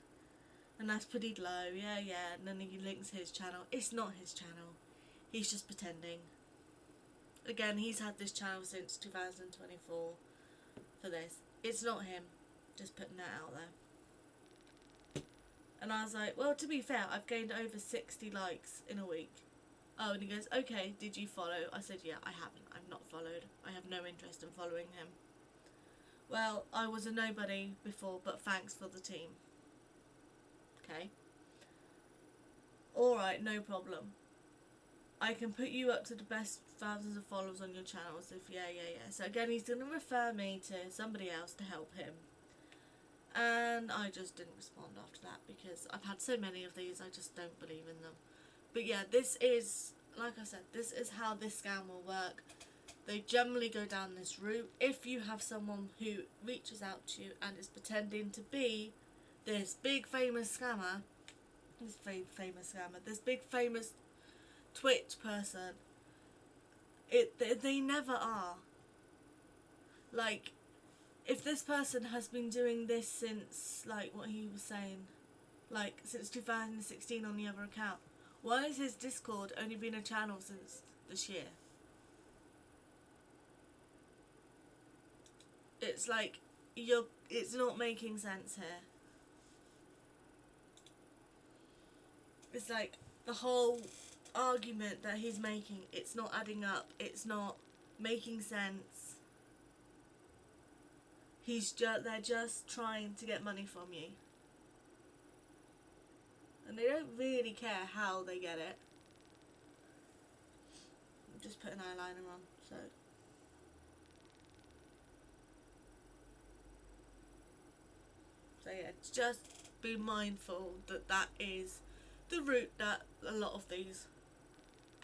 And that's pretty low, yeah. And then he links his channel. It's not his channel. He's just pretending. Again, he's had this channel since 2024 for this. It's not him. Just putting that out there. And I was like, well, to be fair, I've gained over 60 likes in a week. Oh, and he goes, okay, did you follow? I said, yeah, I haven't. I've not followed. I have no interest in following him. Well, I was a nobody before, but thanks for the team. Okay. Alright, no problem. I can put you up to the best thousands of followers on your channels if yeah. So again, he's going to refer me to somebody else to help him. And I just didn't respond after that because I've had so many of these, I just don't believe in them. But yeah, this is, like I said, this is how this scam will work. They generally go down this route. If you have someone who reaches out to you and is pretending to be this big famous scammer, this big famous Twitch person, they never are. Like, if this person has been doing this since, like, what he was saying, like, since 2016 on the other account, why has his Discord only been a channel since this year? It's like, it's not making sense here. It's like, the whole argument that he's making, it's not adding up, it's not making sense. They're just trying to get money from you. And they don't really care how they get it. Just put an eyeliner on, so. So yeah, just be mindful that that is the route that a lot of these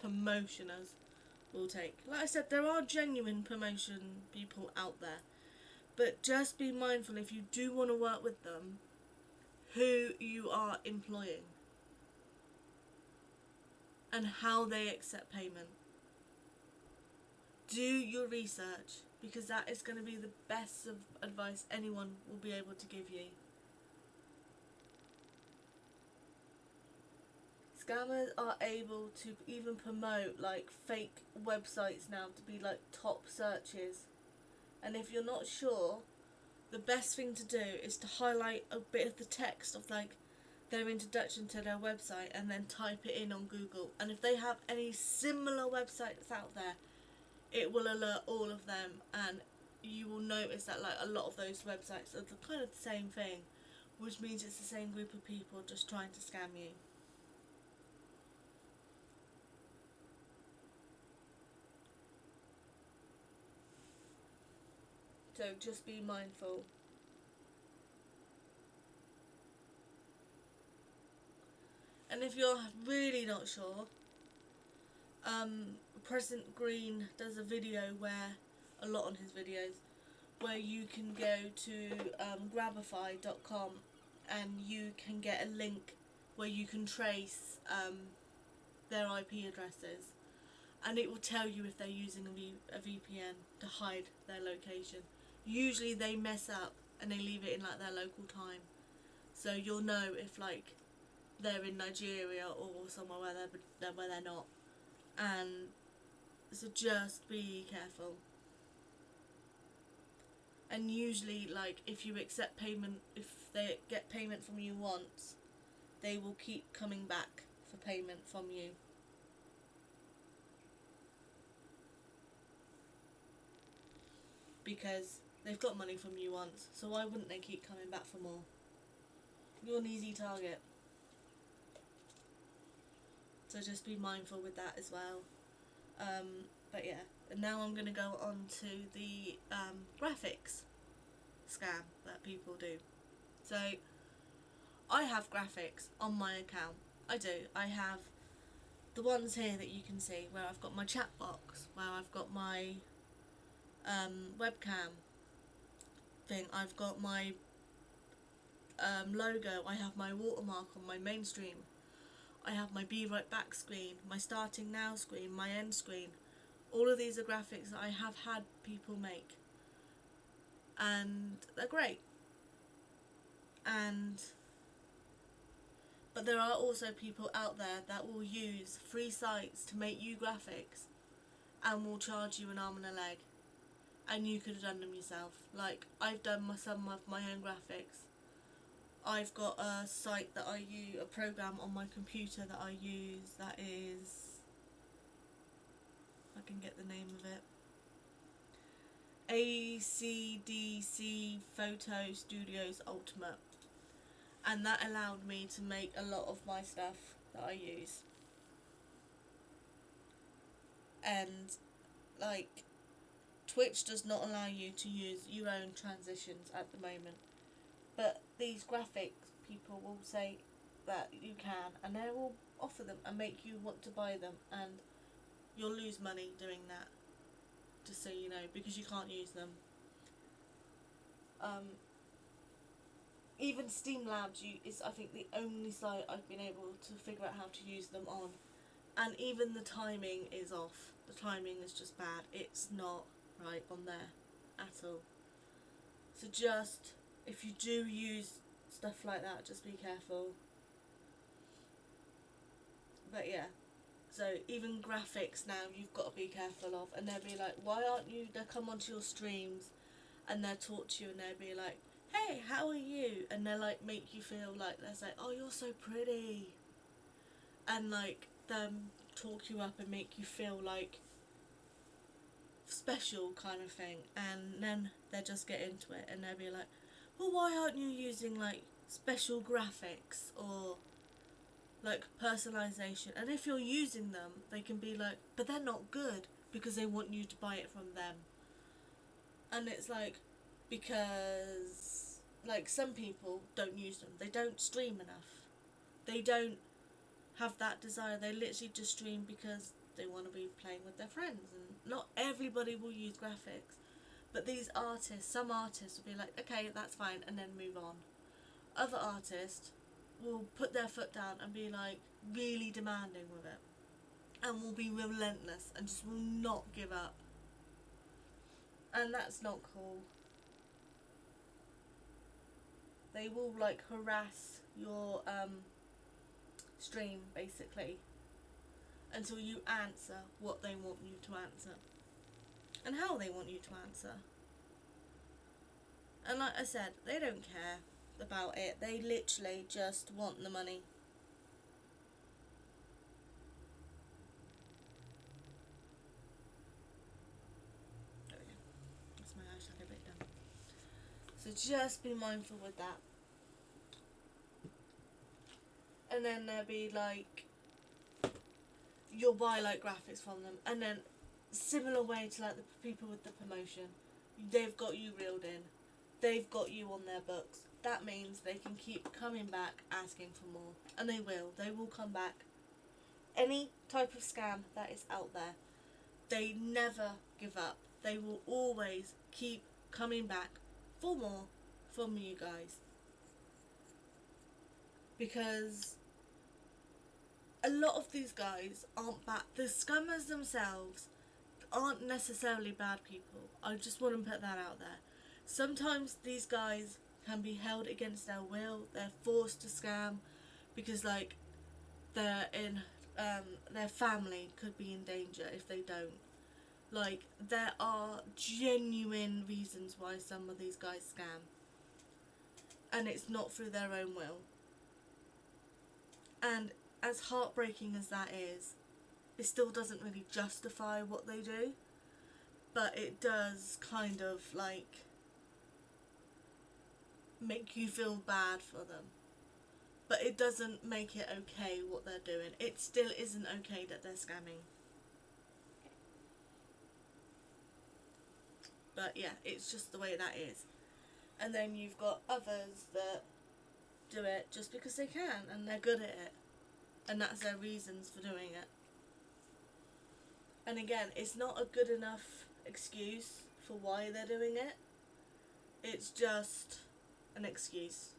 promotioners will take. Like I said, there are genuine promotion people out there, but just be mindful if you do want to work with them, who you are employing and how they accept payment. Do your research, because that is going to be the best of advice anyone will be able to give you. Scammers are able to even promote like fake websites now to be like top searches, and if you're not sure, the best thing to do is to highlight a bit of the text of like their introduction to their website and then type it in on Google, and if they have any similar websites out there, it will alert all of them, and you will notice that like a lot of those websites are kind of the same thing, which means it's the same group of people just trying to scam you. So just be mindful. And if you're really not sure, President Green does a video where, a lot on his videos, where you can go to grabify.com and you can get a link where you can trace their IP addresses, and it will tell you if they're using a VPN to hide their location. Usually they mess up and they leave it in like their local time, so you'll know if like they're in Nigeria or somewhere where they're not. And so just be careful. And usually, like, if you accept payment, if they get payment from you once, they will keep coming back for payment from you. Because they've got money from you once, so why wouldn't they keep coming back for more? You're an easy target. So just be mindful with that as well. But yeah, and now I'm going to go on to the graphics scam that people do. So I have graphics on my account. I do. I have the ones here that you can see, where I've got my chat box, where I've got my webcam thing, I've got my logo, I have my watermark on my main screen, I have my Be Right Back screen, my Starting Now screen, my end screen. All of these are graphics that I have had people make, and they're great. But there are also people out there that will use free sites to make you graphics and will charge you an arm and a leg, and you could have done them yourself. Like, I've done some of my own graphics. I've got a site that I use, a program on my computer that I use that is, I can get the name of it, ACDC Photo Studios Ultimate, and that allowed me to make a lot of my stuff that I use. And like, Twitch does not allow you to use your own transitions at the moment, but these graphics people will say that you can, and they will offer them and make you want to buy them, and you'll lose money doing that. just so you know, because you can't use them. Even Steam Labs is, I think, the only site I've been able to figure out how to use them on. And even the timing is off. The timing is just bad. It's not right on there at all. So just, if you do use stuff like that, just be careful. But yeah, so even graphics now you've got to be careful of. And they'll be like, why aren't you, they'll come onto your streams and they'll talk to you and they'll be like, hey, how are you? And they'll like make you feel like, they're like, oh, you're so pretty. And like, them talk you up and make you feel like special kind of thing. And then they'll just get into it and they'll be like, well, why aren't you using like special graphics or like personalization? And if you're using them, they can be like, but they're not good, because they want you to buy it from them. And it's like, because like some people don't use them, they don't stream enough, they don't have that desire, they literally just stream because they want to be playing with their friends. And not everybody will use graphics, but these artists, some artists will be like, okay, that's fine, and then move on. Other artists will put their foot down and be like really demanding with it, and will be relentless and just will not give up. And that's not cool. They will like harass your stream basically until you answer what they want you to answer and how they want you to answer. And like I said, they don't care about it. They literally just want the money. Oh yeah, that's my eyeshadow bit done. So just be mindful with that. And then they'll be like, you'll buy like graphics from them, and then similar way to like the people with the promotion, they've got you reeled in, they've got you on their books. That means they can keep coming back asking for more, and they will come back. Any type of scam that is out there, they never give up. They will always keep coming back for more from you guys, because a lot of these guys aren't bad. The scammers themselves aren't necessarily bad people. I just want to put that out there. Sometimes these guys can be held against their will. They're forced to scam because like they're in their family could be in danger if they don't. Like, there are genuine reasons why some of these guys scam, and it's not through their own will. And as heartbreaking as that is, it still doesn't really justify what they do, but it does kind of like make you feel bad for them. But it doesn't make it okay what they're doing. It still isn't okay that they're scamming. But yeah, it's just the way that is. And then you've got others that do it just because they can and they're good at it, and that's their reasons for doing it. And again, it's not a good enough excuse for why they're doing it. It's just an excuse.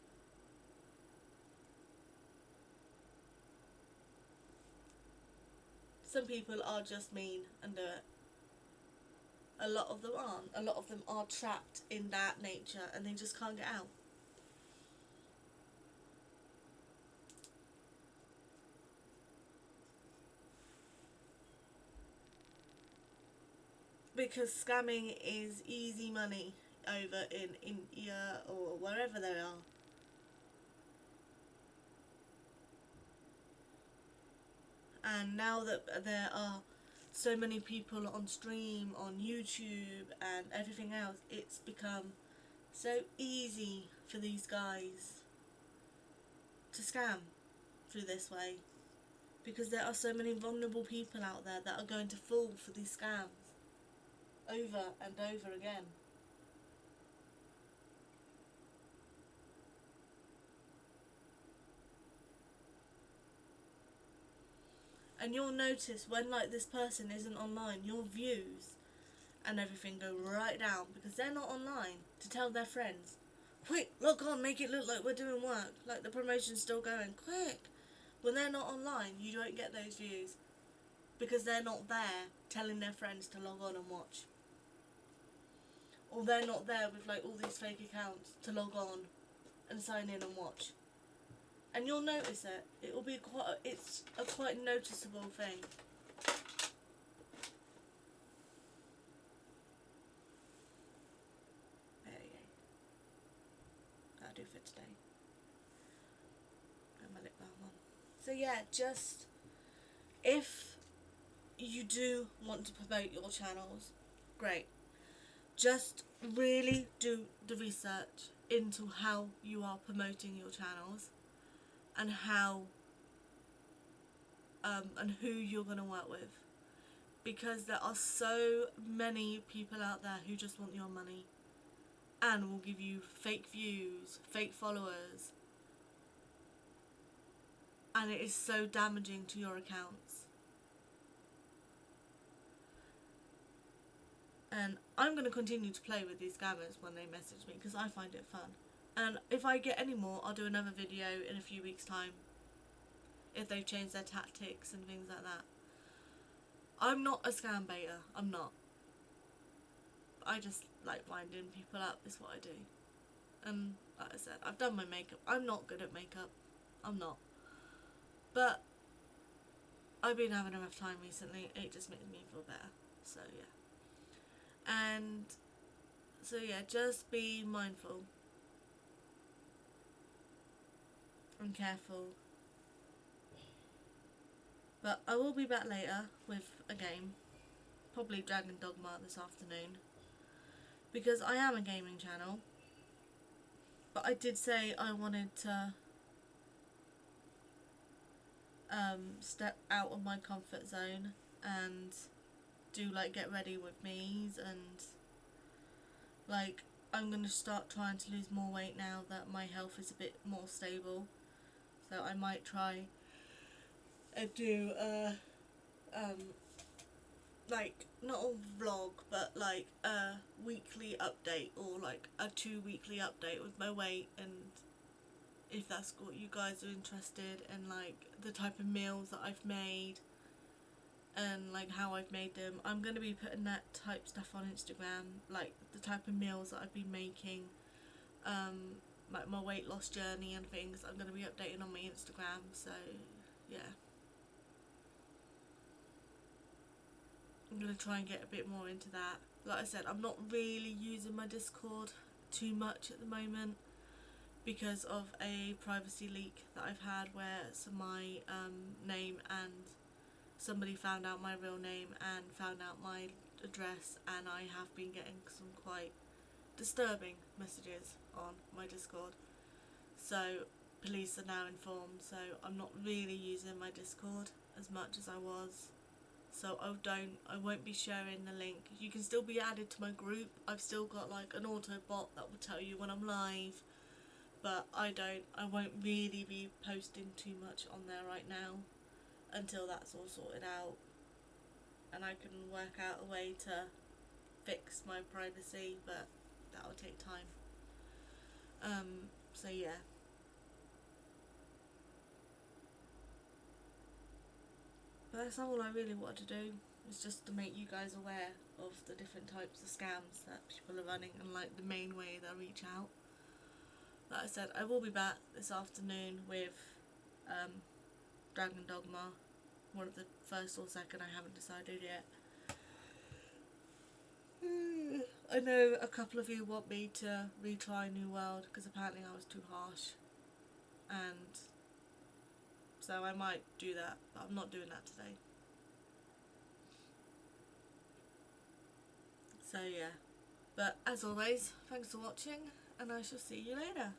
Some people are just mean and do it. A lot of them aren't. A lot of them are trapped in that nature and they just can't get out. Because scamming is easy money over in India or wherever they are. And now that there are so many people on stream, on YouTube and everything else, it's become so easy for these guys to scam through this way, because there are so many vulnerable people out there that are going to fall for these scams over and over again. And you'll notice when like this person isn't online, your views and everything go right down because they're not online to tell their friends, quick, log on, make it look like we're doing work, like the promotion's still going, quick. When they're not online, you don't get those views because they're not there telling their friends to log on and watch. Or they're not there with like all these fake accounts to log on and sign in and watch. And you'll notice it. It will be it's a quite noticeable thing. There you go. That'll do for today. Got my lip balm on. So yeah, just if you do want to promote your channels, great. Just really do the research into how you are promoting your channels and how and who you're going to work with, because there are so many people out there who just want your money and will give you fake views, fake followers, and it is so damaging to your accounts. And I'm going to continue to play with these scammers when they message me because I find it fun. And if I get any more, I'll do another video in a few weeks' time if they've changed their tactics and things like that. I'm not a scam baiter, I'm not. I just like winding people up is what I do. And like I said, I've done my makeup. I'm not good at makeup. I'm not. But I've been having a rough time recently. It just makes me feel better. So yeah. And so yeah, just be mindful and careful. But I will be back later with a game. Probably Dragon Dogma this afternoon. Because I am a gaming channel. But I did say I wanted to step out of my comfort zone and do like get ready with me's, and like I'm going to start trying to lose more weight now that my health is a bit more stable. So I might try and do like not a vlog but like a weekly update, or like a 2 weekly update with my weight, and if that's what you guys are interested in, like the type of meals that I've made and like how I've made them. I'm going to be putting that type stuff on Instagram, like the type of meals that I've been making, like my weight loss journey and things. I'm going to be updating on my Instagram, so yeah. I'm going to try and get a bit more into that. Like I said, I'm not really using my Discord too much at the moment because of a privacy leak that I've had where my name and somebody found out my real name and found out my address, and I have been getting some quite disturbing messages on my Discord. So police are now informed, so I'm not really using my Discord as much as I was. So I won't be sharing the link. You can still be added to my group. I've still got like an auto bot that will tell you when I'm live, but I won't really be posting too much on there right now until that's all sorted out and I can work out a way to fix my privacy, but that'll take time. So yeah. But that's all I really wanted to do, is just to make you guys aware of the different types of scams that people are running and like the main way they reach out. Like I said, I will be back this afternoon with Dragon Dogma, one of the first or second, I haven't decided yet. I know a couple of you want me to retry New World because apparently I was too harsh, and so I might do that, but I'm not doing that today. So yeah, but as always, thanks for watching and I shall see you later.